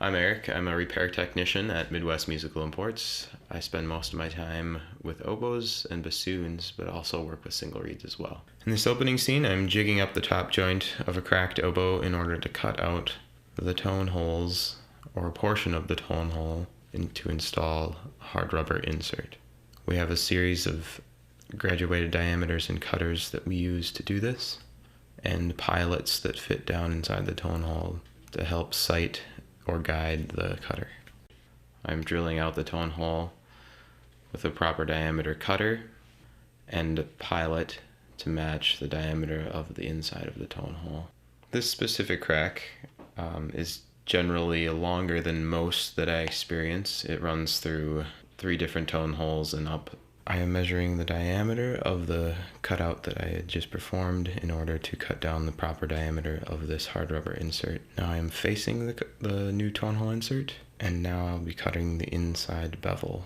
I'm Eric. I'm a repair technician at Midwest Musical Imports. I spend most of my time with oboes and bassoons, but also work with single reeds as well. In this opening scene, I'm jigging up the top joint of a cracked oboe in order to cut out the tone holes, or a portion of the tone hole, to install a hard rubber insert. We have a series of graduated diameters and cutters that we use to do this, and pilots that fit down inside the tone hole to help sight or guide the cutter. I'm drilling out the tone hole with a proper diameter cutter and a pilot to match the diameter of the inside of the tone hole. This specific crack is generally longer than most that I experience. It runs through 3 different tone holes and up. I am measuring the diameter of the cutout that I had just performed in order to cut down the proper diameter of this hard rubber insert. Now I am facing the new tone hole insert, and now I'll be cutting the inside bevel.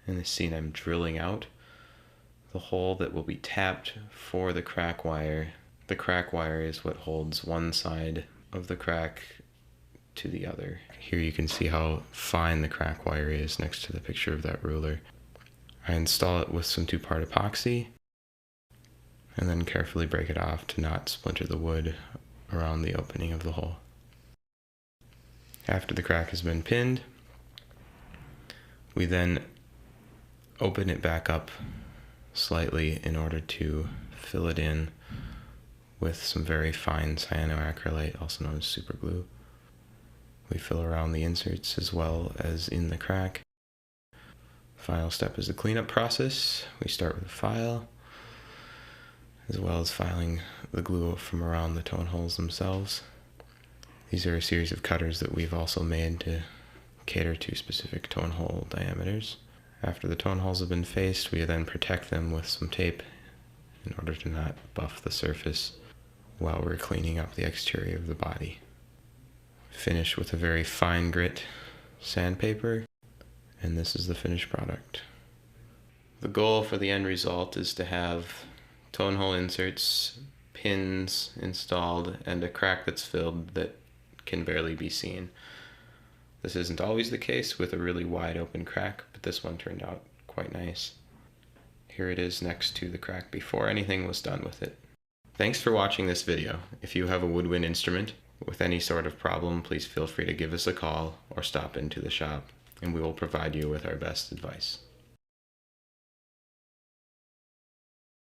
In this scene, I'm drilling out the hole that will be tapped for the crack wire. The crack wire is what holds one side of the crack to the other. Here you can see how fine the crack wire is next to the picture of that ruler. I install it with some 2-part epoxy and then carefully break it off to not splinter the wood around the opening of the hole. After the crack has been pinned, we then open it back up slightly in order to fill it in with some very fine cyanoacrylate, also known as super glue. We fill around the inserts as well as in the crack. Final step is the cleanup process. We start with a file, as well as filing the glue from around the tone holes themselves. These are a series of cutters that we've also made to cater to specific tone hole diameters. After the tone holes have been faced, we then protect them with some tape in order to not buff the surface while we're cleaning up the exterior of the body. Finish with a very fine grit sandpaper, and this is the finished product. The goal for the end result is to have tone hole inserts, pins installed, and a crack that's filled that can barely be seen. This isn't always the case with a really wide open crack, but this one turned out quite nice. Here it is next to the crack before anything was done with it. Thanks for watching this video. If you have a woodwind instrument with any sort of problem, please feel free to give us a call or stop into the shop, and we will provide you with our best advice.